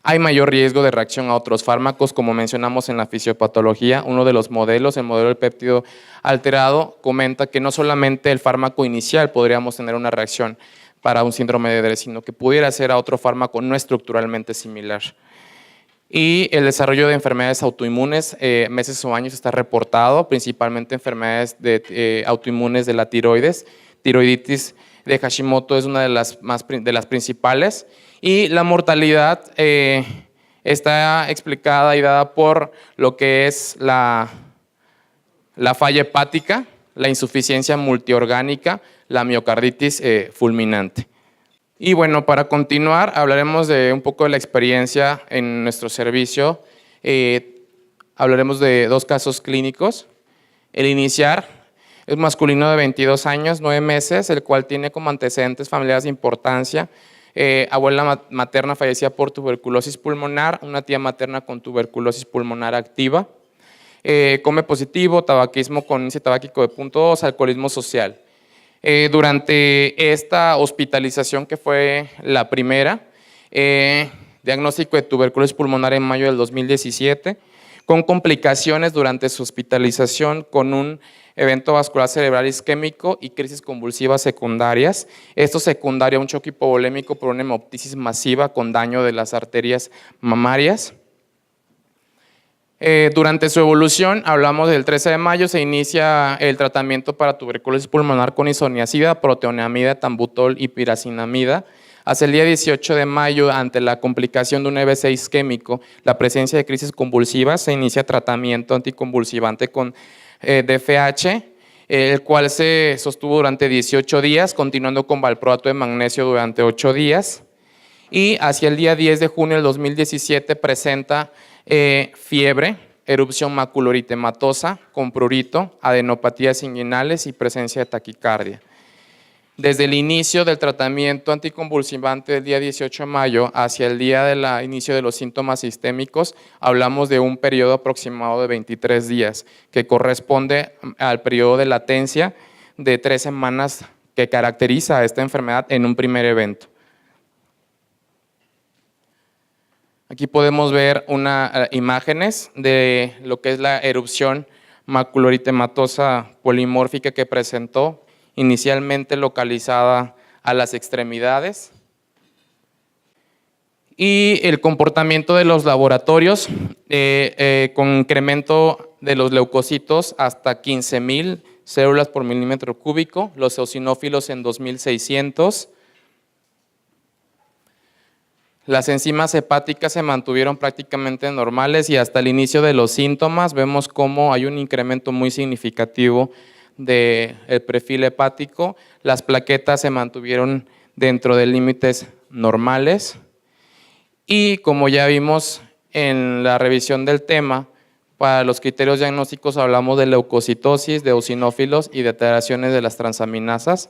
S2: Hay mayor riesgo de reacción a otros fármacos, como mencionamos en la fisiopatología. Uno de los modelos, el modelo del péptido alterado, comenta que no solamente el fármaco inicial podríamos tener una reacción para un síndrome de Dre, sino que pudiera ser a otro fármaco no estructuralmente similar. Y el desarrollo de enfermedades autoinmunes, meses o años está reportado, principalmente enfermedades autoinmunes de la tiroides. Tiroiditis de Hashimoto es una de las principales, y la mortalidad está explicada y dada por lo que es la falla hepática, la insuficiencia multiorgánica, la miocarditis fulminante. Y bueno, para continuar, hablaremos de un poco de la experiencia en nuestro servicio. Hablaremos de 2 casos clínicos. El iniciar es masculino de 22 años, 9 meses, el cual tiene como antecedentes familiares de importancia. Abuela materna fallecida por tuberculosis pulmonar, una tía materna con tuberculosis pulmonar activa, come positivo, tabaquismo con índice tabáquico de 0.2, alcoholismo social. Durante esta hospitalización, que fue la primera, diagnóstico de tuberculosis pulmonar en mayo del 2017, con complicaciones durante su hospitalización, con un evento vascular cerebral isquémico y crisis convulsivas secundarias. Esto secundario a un choque hipovolémico por una hemoptisis masiva con daño de las arterias mamarias. Durante su evolución, hablamos del 13 de mayo, se inicia el tratamiento para tuberculosis pulmonar con isoniazida, proteonamida, tambutol y piracinamida. Hacia el día 18 de mayo, ante la complicación de un EBC isquémico, la presencia de crisis convulsivas, se inicia tratamiento anticonvulsivante con DFH, el cual se sostuvo durante 18 días, continuando con valproato de magnesio durante 8 días. Y hacia el día 10 de junio del 2017 presenta fiebre, erupción maculoeritematosa con prurito, adenopatías inguinales y presencia de taquicardia. Desde el inicio del tratamiento anticonvulsivante del día 18 de mayo hacia el día del inicio de los síntomas sistémicos, hablamos de un periodo aproximado de 23 días, que corresponde al periodo de latencia de 3 semanas que caracteriza a esta enfermedad en un primer evento. Aquí podemos ver unas imágenes de lo que es la erupción maculoeritematosa polimórfica que presentó, inicialmente localizada a las extremidades. Y el comportamiento de los laboratorios con incremento de los leucocitos hasta 15,000 células por milímetro cúbico, los eosinófilos en 2,600. Las enzimas hepáticas se mantuvieron prácticamente normales y hasta el inicio de los síntomas vemos cómo hay un incremento muy significativo del perfil hepático. Las plaquetas se mantuvieron dentro de límites normales y como ya vimos en la revisión del tema, para los criterios diagnósticos hablamos de leucocitosis, de eosinófilos y de alteraciones de las transaminasas.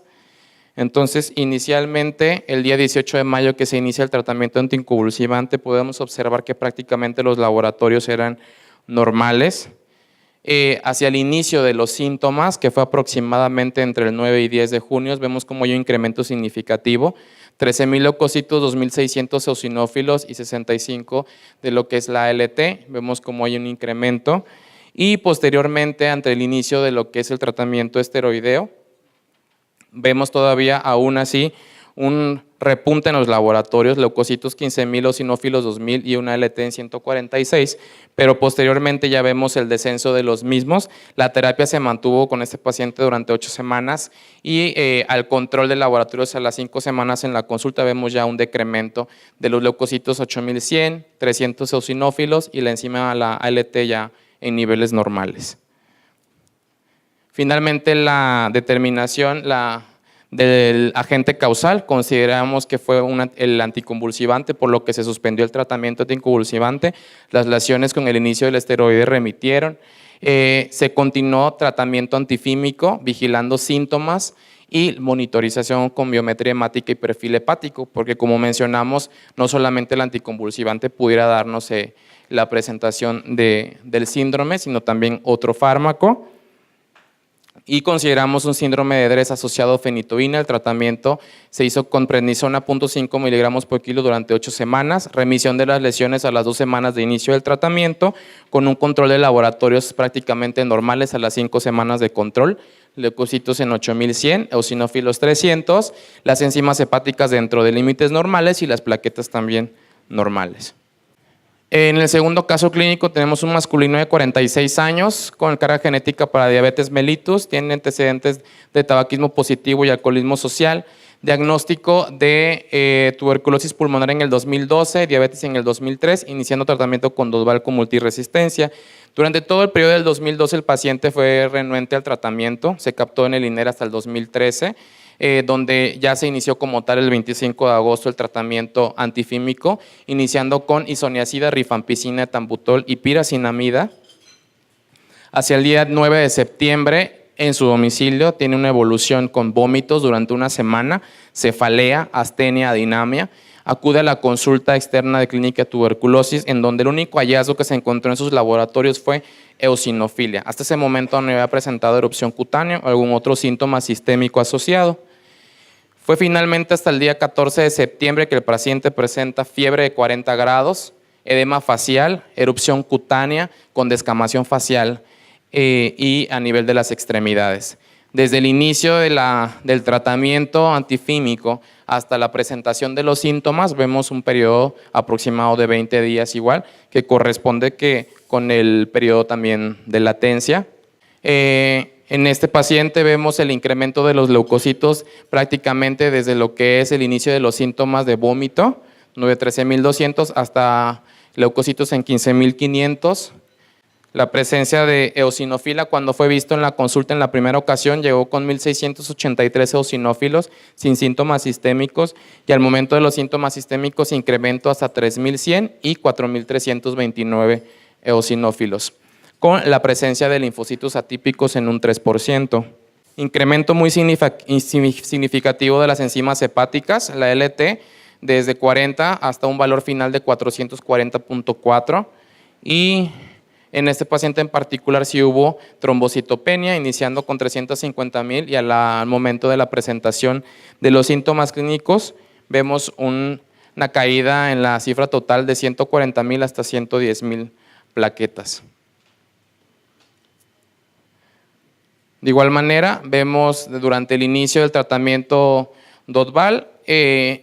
S2: Entonces, inicialmente, el día 18 de mayo que se inicia el tratamiento anticonvulsivante, podemos observar que prácticamente los laboratorios eran normales. Hacia el inicio de los síntomas, que fue aproximadamente entre el 9 y 10 de junio, vemos como hay un incremento significativo, 13,000 leucocitos, 2,600 eosinófilos y 65 de lo que es la ALT, vemos como hay un incremento. Y posteriormente, ante el inicio de lo que es el tratamiento esteroideo, vemos todavía aún así un repunte en los laboratorios, leucocitos 15,000, eosinófilos 2,000 y una LT en 146, pero posteriormente ya vemos el descenso de los mismos. La terapia se mantuvo con este paciente durante 8 semanas y al control de laboratorios a las 5 semanas en la consulta vemos ya un decremento de los leucocitos 8,100, 300 eosinófilos y la enzima la ALT ya en niveles normales. Finalmente, la determinación del agente causal, consideramos que fue el anticonvulsivante, por lo que se suspendió el tratamiento anticonvulsivante. Las lesiones con el inicio del esteroide remitieron. Se continuó tratamiento antifímico, vigilando síntomas y monitorización con biometría hemática y perfil hepático, porque como mencionamos, no solamente el anticonvulsivante pudiera darnos la presentación del síndrome, sino también otro fármaco. Y consideramos un síndrome de Dres asociado a fenitoína. El tratamiento se hizo con prednisona 0.5 miligramos por kilo durante 8 semanas, remisión de las lesiones a las 2 semanas de inicio del tratamiento, con un control de laboratorios prácticamente normales a las 5 semanas de control, leucocitos en 8,100, eosinófilos 300, las enzimas hepáticas dentro de límites normales y las plaquetas también normales. En el segundo caso clínico tenemos un masculino de 46 años con carga genética para diabetes mellitus, tiene antecedentes de tabaquismo positivo y alcoholismo social, diagnóstico de tuberculosis pulmonar en el 2012, diabetes en el 2003, iniciando tratamiento con Dosval con multiresistencia. Durante todo el periodo del 2012 el paciente fue renuente al tratamiento, se captó en el INER hasta el 2013, donde ya se inició como tal el 25 de agosto el tratamiento antifímico, iniciando con isoniazida, rifampicina, etambutol y piracinamida. Hacia el día 9 de septiembre, en su domicilio, tiene una evolución con vómitos durante una semana, cefalea, astenia, adinamia. Acude a la consulta externa de clínica de tuberculosis, en donde el único hallazgo que se encontró en sus laboratorios fue eosinofilia. Hasta ese momento no había presentado erupción cutánea o algún otro síntoma sistémico asociado. Fue finalmente hasta el día 14 de septiembre que el paciente presenta fiebre de 40 grados, edema facial, erupción cutánea con descamación facial y a nivel de las extremidades. Desde el inicio del tratamiento antifímico hasta la presentación de los síntomas, vemos un periodo aproximado de 20 días igual, que corresponde con el periodo también de latencia. En este paciente vemos el incremento de los leucocitos prácticamente desde lo que es el inicio de los síntomas de vómito, 13,200 hasta leucocitos en 15,500. La presencia de eosinofila, cuando fue visto en la consulta en la primera ocasión, llegó con 1,683 eosinófilos sin síntomas sistémicos y al momento de los síntomas sistémicos incrementó hasta 3,100 y 4,329 eosinófilos, con la presencia de linfocitos atípicos en un 3%. Incremento muy significativo de las enzimas hepáticas, la LT, desde 40 hasta un valor final de 440.4, y en este paciente en particular sí hubo trombocitopenia, iniciando con 350,000, y al momento de la presentación de los síntomas clínicos vemos una caída en la cifra total de 140,000 hasta 110,000 plaquetas. De igual manera, vemos durante el inicio del tratamiento DOTVAL,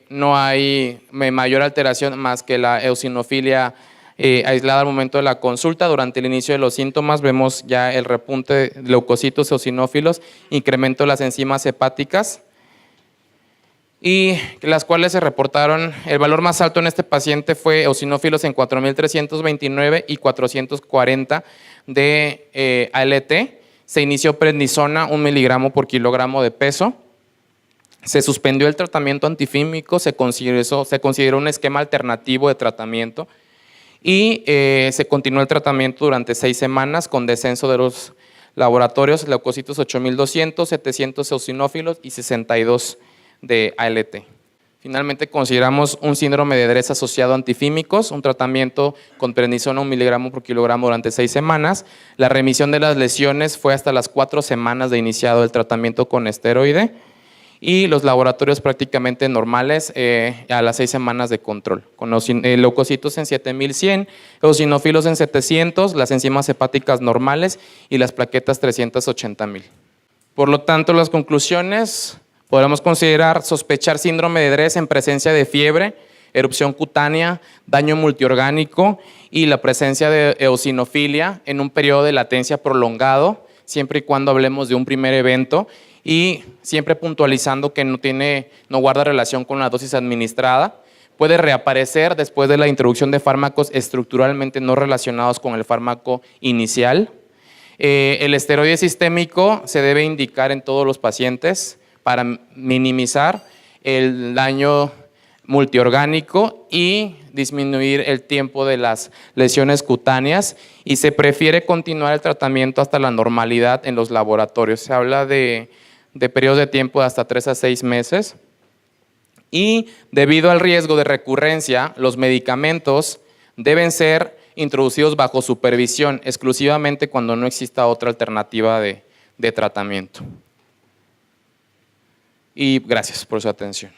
S2: no hay mayor alteración más que la eosinofilia aislada al momento de la consulta. Durante el inicio de los síntomas vemos ya el repunte de leucocitos eosinófilos, incremento de las enzimas hepáticas, y las cuales se reportaron, el valor más alto en este paciente fue eosinófilos en 4,329 y 440 de ALT. Se inició prednisona 1 miligramo por kilogramo de peso. Se suspendió el tratamiento antifímico, se consideró un esquema alternativo de tratamiento, y se continuó el tratamiento durante 6 semanas con descenso de los laboratorios, leucocitos 8,200, 700 eosinófilos y 62 de ALT. Finalmente consideramos un síndrome de Dres asociado a antifímicos, un tratamiento con prednisona 1 miligramo por kilogramo durante 6 semanas. La remisión de las lesiones fue hasta las 4 semanas de iniciado el tratamiento con esteroide, y los laboratorios prácticamente normales a las 6 semanas de control, con leucocitos en 7,100, eosinófilos en 700, las enzimas hepáticas normales y las plaquetas 380,000. Por lo tanto, las conclusiones: podemos considerar sospechar síndrome de Dres en presencia de fiebre, erupción cutánea, daño multiorgánico y la presencia de eosinofilia en un periodo de latencia prolongado, siempre y cuando hablemos de un primer evento, y siempre puntualizando que no guarda relación con la dosis administrada. Puede reaparecer después de la introducción de fármacos estructuralmente no relacionados con el fármaco inicial. El esteroide sistémico se debe indicar en todos los pacientes para minimizar el daño multiorgánico y disminuir el tiempo de las lesiones cutáneas, y se prefiere continuar el tratamiento hasta la normalidad en los laboratorios. Se habla de periodos de tiempo de hasta 3 a 6 meses, y debido al riesgo de recurrencia, los medicamentos deben ser introducidos bajo supervisión exclusivamente cuando no exista otra alternativa de tratamiento. Y gracias por su atención.